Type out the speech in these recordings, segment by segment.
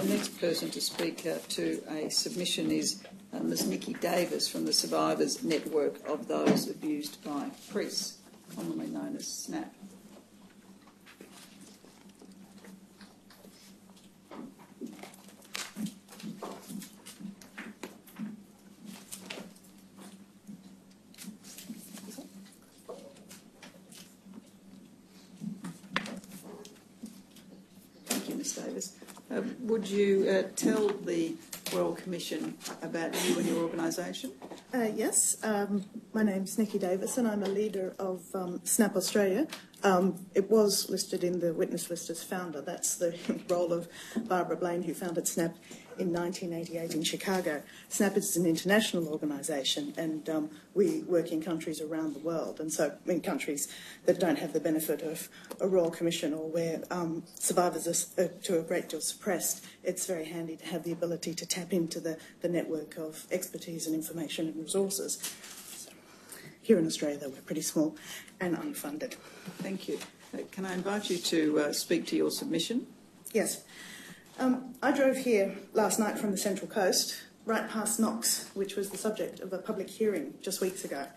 next person to speak to a submission is Ms Nicky Davis from the Survivors Network of Those Abused by Priests, commonly known as SNAP. Thank you, Ms Davis. Would you tell the Royal Commission about you and your organisation? Yes, my name's Nicky Davis and I'm a leader of SNAP Australia. It was listed in the witness list as founder. That's the role of Barbara Blaine, who founded SNAP in 1988 in Chicago. SNAP is an international organisation and we work in countries around the world, and so in countries that don't have the benefit of a Royal Commission or where survivors are to a great deal suppressed. It's very handy to have the ability to tap into the network of expertise and information and resources. So, here in Australia, though, we're pretty small and unfunded. Thank you. Can I invite you to speak to your submission? Yes. I drove here last night from the Central Coast, right past Knox, which was the subject of a public hearing just weeks ago.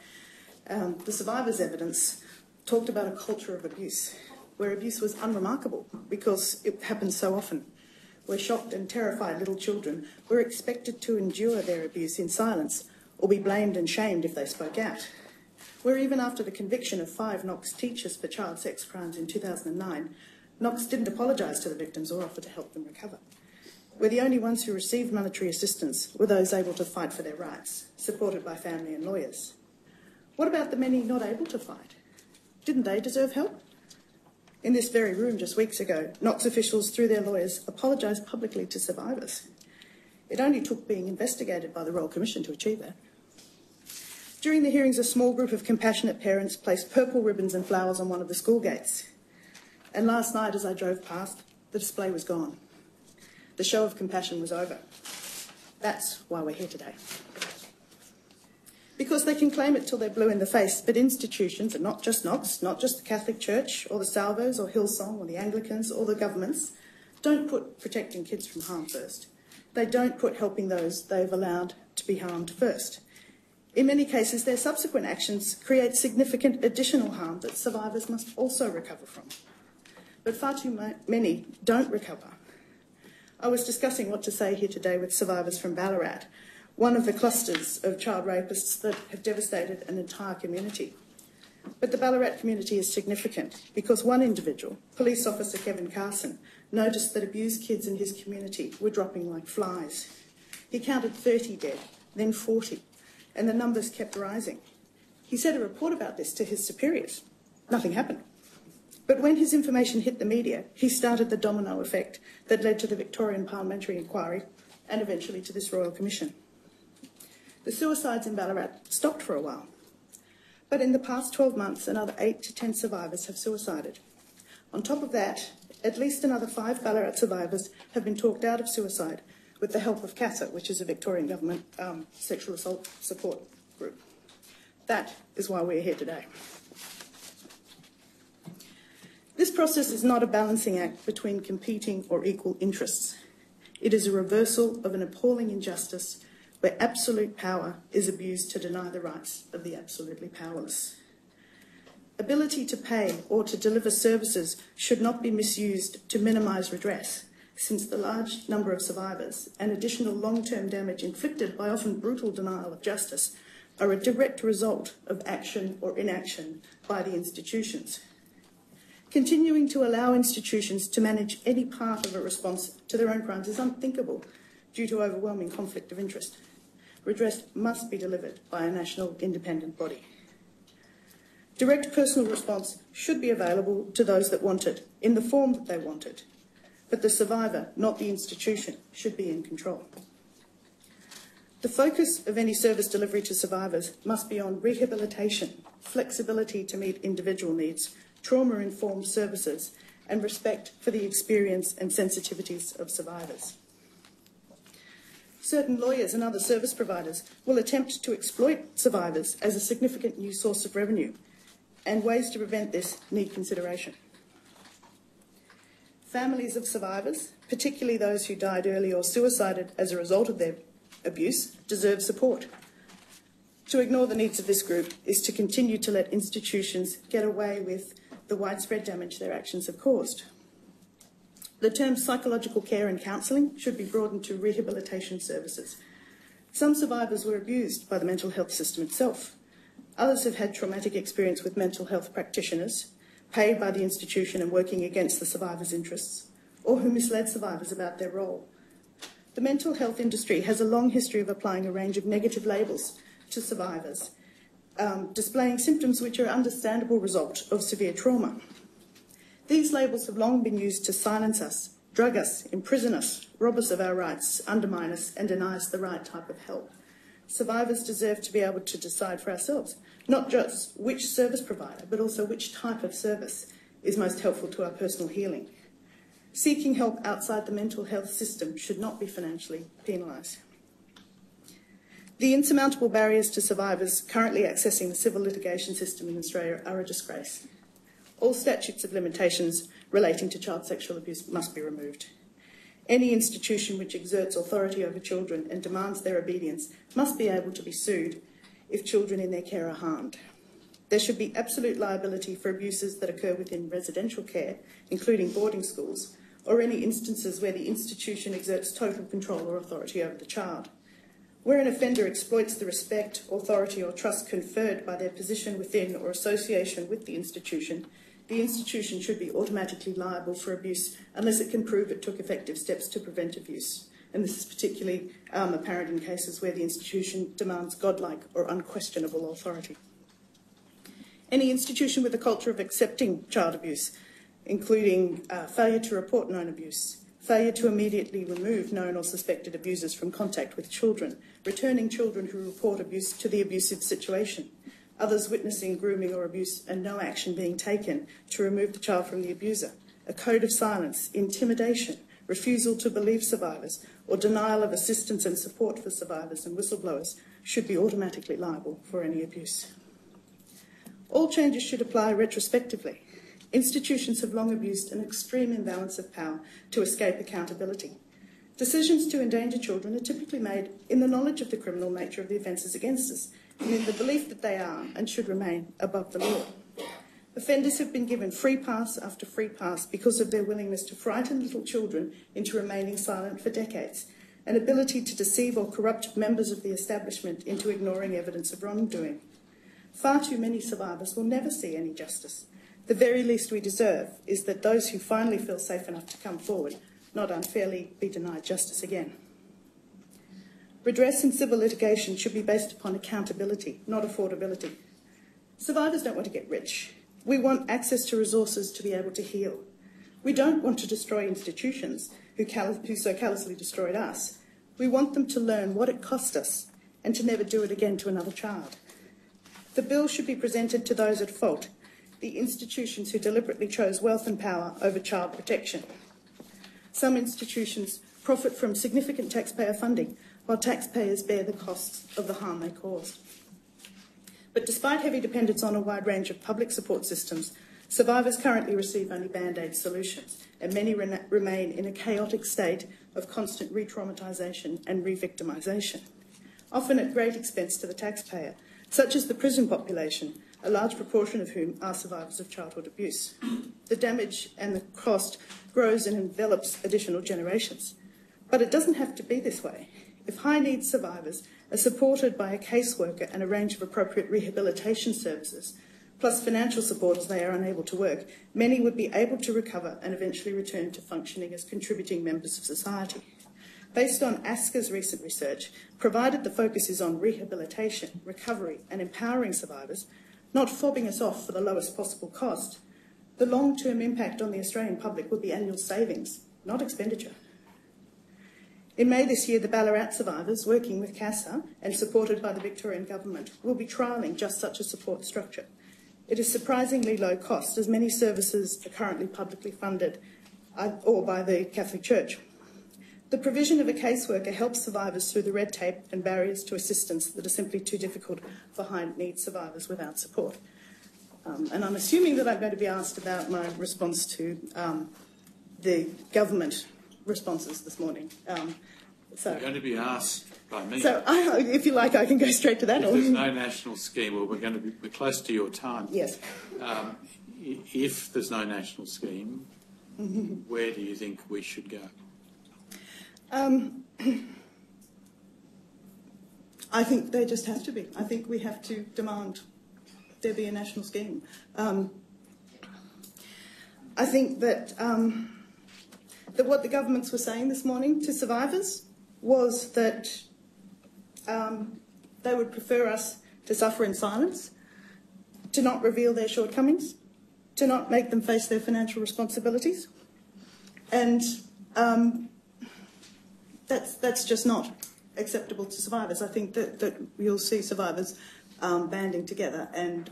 The survivors' evidence talked about a culture of abuse, where abuse was unremarkable because it happens so often, where shocked and terrified little children were expected to endure their abuse in silence or be blamed and shamed if they spoke out, where even after the conviction of 5 Knox teachers for child sex crimes in 2009, Knox didn't apologise to the victims or offer to help them recover, where the only ones who received monetary assistance were those able to fight for their rights, supported by family and lawyers. What about the many not able to fight? Didn't they deserve help? In this very room just weeks ago, Knox officials, through their lawyers, apologised publicly to survivors. It only took being investigated by the Royal Commission to achieve that. During the hearings, a small group of compassionate parents placed purple ribbons and flowers on one of the school gates. And last night, as I drove past, the display was gone. The show of compassion was over. That's why we're here today. Because they can claim it till they're blue in the face, but institutions, and not just Knox, not just the Catholic Church, or the Salvos, or Hillsong, or the Anglicans, or the governments, don't put protecting kids from harm first. They don't put helping those they've allowed to be harmed first. In many cases, their subsequent actions create significant additional harm that survivors must also recover from. But far too many don't recover. I was discussing what to say here today with survivors from Ballarat, one of the clusters of child rapists that have devastated an entire community. But the Ballarat community is significant because one individual, Police Officer Kevin Carson, noticed that abused kids in his community were dropping like flies. He counted 30 dead, then 40, and the numbers kept rising. He sent a report about this to his superiors. Nothing happened. But when his information hit the media, he started the domino effect that led to the Victorian Parliamentary Inquiry and eventually to this Royal Commission. The suicides in Ballarat stopped for a while, but in the past 12 months, another 8 to 10 survivors have suicided. On top of that, at least another 5 Ballarat survivors have been talked out of suicide with the help of CASA, which is a Victorian Government sexual assault support group. That is why we're here today. This process is not a balancing act between competing or equal interests. It is a reversal of an appalling injustice where absolute power is abused to deny the rights of the absolutely powerless. Ability to pay or to deliver services should not be misused to minimise redress, since the large number of survivors and additional long-term damage inflicted by often brutal denial of justice are a direct result of action or inaction by the institutions. Continuing to allow institutions to manage any part of a response to their own crimes is unthinkable due to overwhelming conflict of interest. Redress must be delivered by a national independent body. Direct personal response should be available to those that want it, in the form that they want it. But the survivor, not the institution, should be in control. The focus of any service delivery to survivors must be on rehabilitation, flexibility to meet individual needs, trauma-informed services, and respect for the experience and sensitivities of survivors. Certain lawyers and other service providers will attempt to exploit survivors as a significant new source of revenue, and ways to prevent this need consideration. Families of survivors, particularly those who died early or suicided as a result of their abuse, deserve support. To ignore the needs of this group is to continue to let institutions get away with the widespread damage their actions have caused. The terms psychological care and counselling should be broadened to rehabilitation services. Some survivors were abused by the mental health system itself. Others have had traumatic experience with mental health practitioners, paid by the institution and working against the survivors' interests, or who misled survivors about their role. The mental health industry has a long history of applying a range of negative labels to survivors, displaying symptoms which are an understandable result of severe trauma. These labels have long been used to silence us, drug us, imprison us, rob us of our rights, undermine us, and deny us the right type of help. Survivors deserve to be able to decide for ourselves, not just which service provider, but also which type of service is most helpful to our personal healing. Seeking help outside the mental health system should not be financially penalised. The insurmountable barriers to survivors currently accessing the civil litigation system in Australia are a disgrace. All statutes of limitations relating to child sexual abuse must be removed. Any institution which exerts authority over children and demands their obedience must be able to be sued if children in their care are harmed. There should be absolute liability for abuses that occur within residential care, including boarding schools, or any instances where the institution exerts total control or authority over the child. Where an offender exploits the respect, authority or trust conferred by their position within or association with the institution should be automatically liable for abuse unless it can prove it took effective steps to prevent abuse. And this is particularly apparent in cases where the institution demands godlike or unquestionable authority. Any institution with a culture of accepting child abuse, including failure to report known abuse, failure to immediately remove known or suspected abusers from contact with children, returning children who report abuse to the abusive situation, others witnessing grooming or abuse and no action being taken to remove the child from the abuser, a code of silence, intimidation, refusal to believe survivors, or denial of assistance and support for survivors and whistleblowers should be automatically liable for any abuse. All changes should apply retrospectively. Institutions have long abused an extreme imbalance of power to escape accountability. Decisions to endanger children are typically made in the knowledge of the criminal nature of the offences against us, and in the belief that they are and should remain above the law. Offenders have been given free pass after free pass because of their willingness to frighten little children into remaining silent for decades, an ability to deceive or corrupt members of the establishment into ignoring evidence of wrongdoing. Far too many survivors will never see any justice. The very least we deserve is that those who finally feel safe enough to come forward not unfairly be denied justice again. Redress in civil litigation should be based upon accountability, not affordability. Survivors don't want to get rich. We want access to resources to be able to heal. We don't want to destroy institutions who so callously destroyed us. We want them to learn what it cost us and to never do it again to another child. The bill should be presented to those at fault, the institutions who deliberately chose wealth and power over child protection. Some institutions profit from significant taxpayer funding, while taxpayers bear the costs of the harm they caused. But despite heavy dependence on a wide range of public support systems, survivors currently receive only band-aid solutions, and many remain in a chaotic state of constant re-traumatisation and re-victimisation, often at great expense to the taxpayer, such as the prison population, a large proportion of whom are survivors of childhood abuse. The damage and the cost grows and envelops additional generations. But it doesn't have to be this way. If high-needs survivors are supported by a caseworker and a range of appropriate rehabilitation services, plus financial support as they are unable to work, many would be able to recover and eventually return to functioning as contributing members of society. Based on ASCA's recent research, provided the focus is on rehabilitation, recovery and empowering survivors, not fobbing us off for the lowest possible cost, the long-term impact on the Australian public would be annual savings, not expenditure. In May this year, the Ballarat survivors, working with CASA and supported by the Victorian Government, will be trialling just such a support structure. It is surprisingly low cost, as many services are currently publicly funded or by the Catholic Church. The provision of a caseworker helps survivors through the red tape and barriers to assistance that are simply too difficult for high-needs survivors without support. And I'm assuming that I'm going to be asked about my response to the government responses this morning. You're going to be asked by me. So, if you like, I can go straight to that. If there's no national scheme, well, we're close to your time. Yes. If there's no national scheme, where do you think we should go? I think there just has to be. I think we have to demand there be a national scheme. I think that that what the governments were saying this morning to survivors was that they would prefer us to suffer in silence, to not reveal their shortcomings, to not make them face their financial responsibilities, and that's just not acceptable to survivors. I think that you'll see survivors banding together and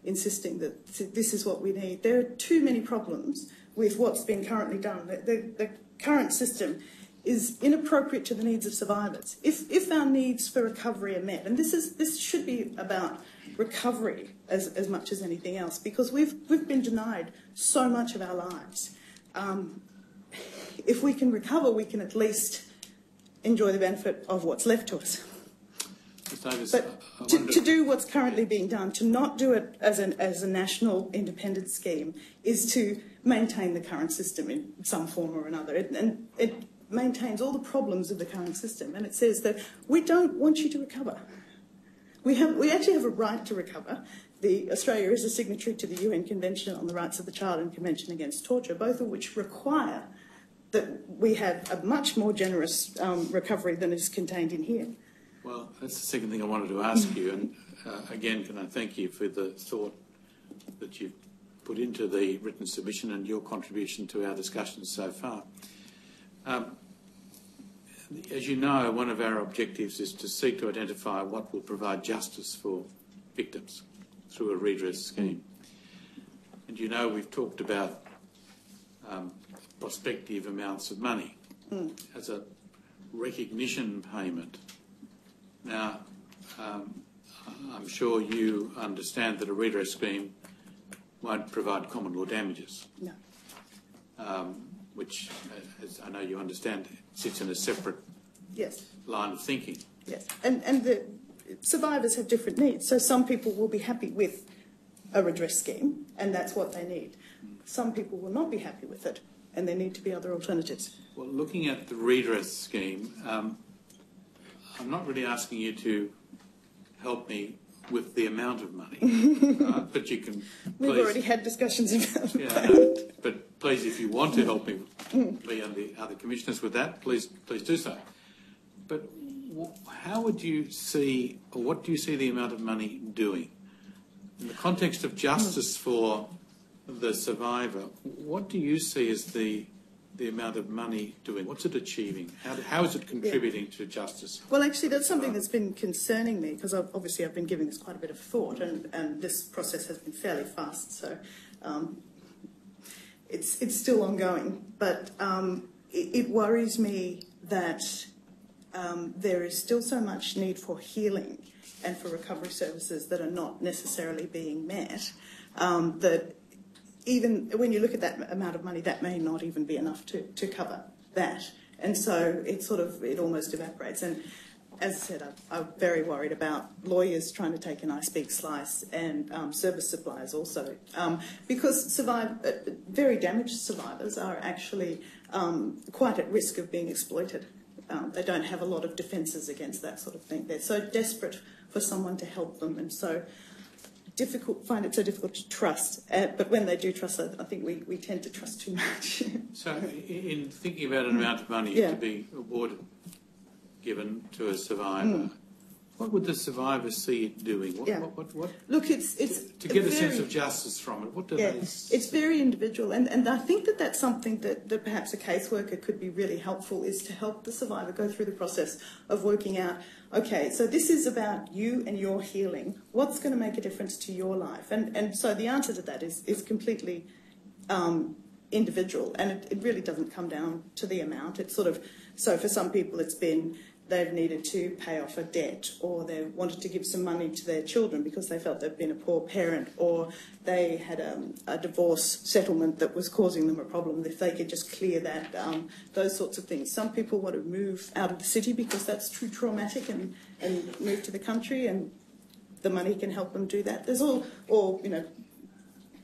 insisting that this is what we need. There are too many problems with what's been currently done. The current system is inappropriate to the needs of survivors. If our needs for recovery are met, and this should be about recovery as much as anything else, because we've been denied so much of our lives. If we can recover, we can at least enjoy the benefit of what's left to us. Davis, but to do what's currently being done, to not do it as a national independent scheme, is to maintain the current system in some form or another. And it maintains all the problems of the current system. And it says that we don't want you to recover. We actually have a right to recover. Australia is a signatory to the UN Convention on the Rights of the Child and Convention Against Torture, both of which require that we have a much more generous recovery than is contained in here. Well, that's the second thing I wanted to ask you, and again, can I thank you for the thought that you've put into the written submission and your contribution to our discussions so far. As you know, one of our objectives is to seek to identify what will provide justice for victims through a redress scheme. And you know, we've talked about prospective amounts of money as a recognition payment. Now, I'm sure you understand that a redress scheme won't provide common law damages. No. Which, as I know you understand, sits in a separate line of thinking. Yes, and the survivors have different needs. So some people will be happy with a redress scheme, and that's what they need. Some people will not be happy with it, and there need to be other alternatives. Well, looking at the redress scheme, I'm not really asking you to help me with the amount of money, but you can. We've already had discussions about that. No, but please, if you want to help me and the other commissioners with that, please do so. But how would you see, or what do you see the amount of money doing in the context of justice for the survivor? What do you see as the amount of money doing? What's it achieving? How is it contributing to justice? Well, actually, that's something that's been concerning me, because obviously I've been giving this quite a bit of thought, and this process has been fairly fast, so it's still ongoing. But it worries me that there is still so much need for healing and for recovery services that are not necessarily being met, that even when you look at that amount of money, that may not even be enough to cover that. And so it almost evaporates. And as I said, I'm very worried about lawyers trying to take a nice big slice, and service suppliers also. Because very damaged survivors are actually quite at risk of being exploited. They don't have a lot of defences against that sort of thing. They're so desperate for someone to help them, and so find it so difficult to trust. But when they do trust, I think we tend to trust too much. So in thinking about an amount of money to be awarded, given to a survivor, what would the survivor see it doing? What? Look, it's to get a sense of justice from it. What do they? It's very individual, and I think that's something that perhaps a caseworker could be really helpful, is to help the survivor go through the process of working out, okay, so this is about you and your healing. What's going to make a difference to your life? And so the answer to that is completely individual, and it really doesn't come down to the amount. It's so for some people it's been they've needed to pay off a debt, or they wanted to give some money to their children because they felt they'd been a poor parent, or they had a divorce settlement that was causing them a problem. If they could just clear that, those sorts of things. Some people want to move out of the city because that's too traumatic and move to the country, and the money can help them do that. There's all, or, you know,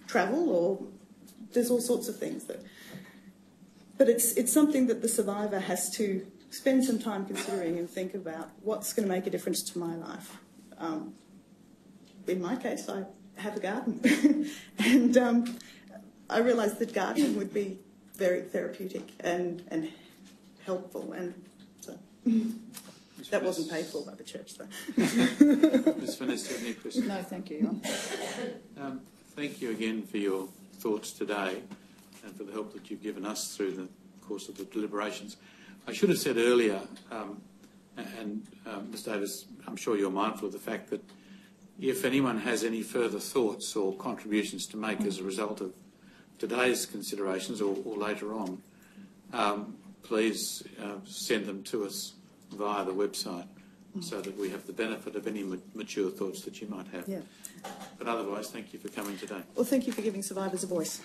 travel, or there's all sorts of things that. But it's something that the survivor has to spend some time considering and think about what's going to make a difference to my life. In my case, I have a garden, and I realised that gardening would be very therapeutic and helpful, and so that wasn't paid for by the church, though. Ms. Vanessa, do you have any questions? No, thank you. Thank you again for your thoughts today and for the help that you've given us through the course of the deliberations. I should have said earlier, Ms Davis, I'm sure you're mindful of the fact that if anyone has any further thoughts or contributions to make as a result of today's considerations or later on, please send them to us via the website so that we have the benefit of any mature thoughts that you might have. Yeah. But otherwise, thank you for coming today. Well, thank you for giving survivors a voice.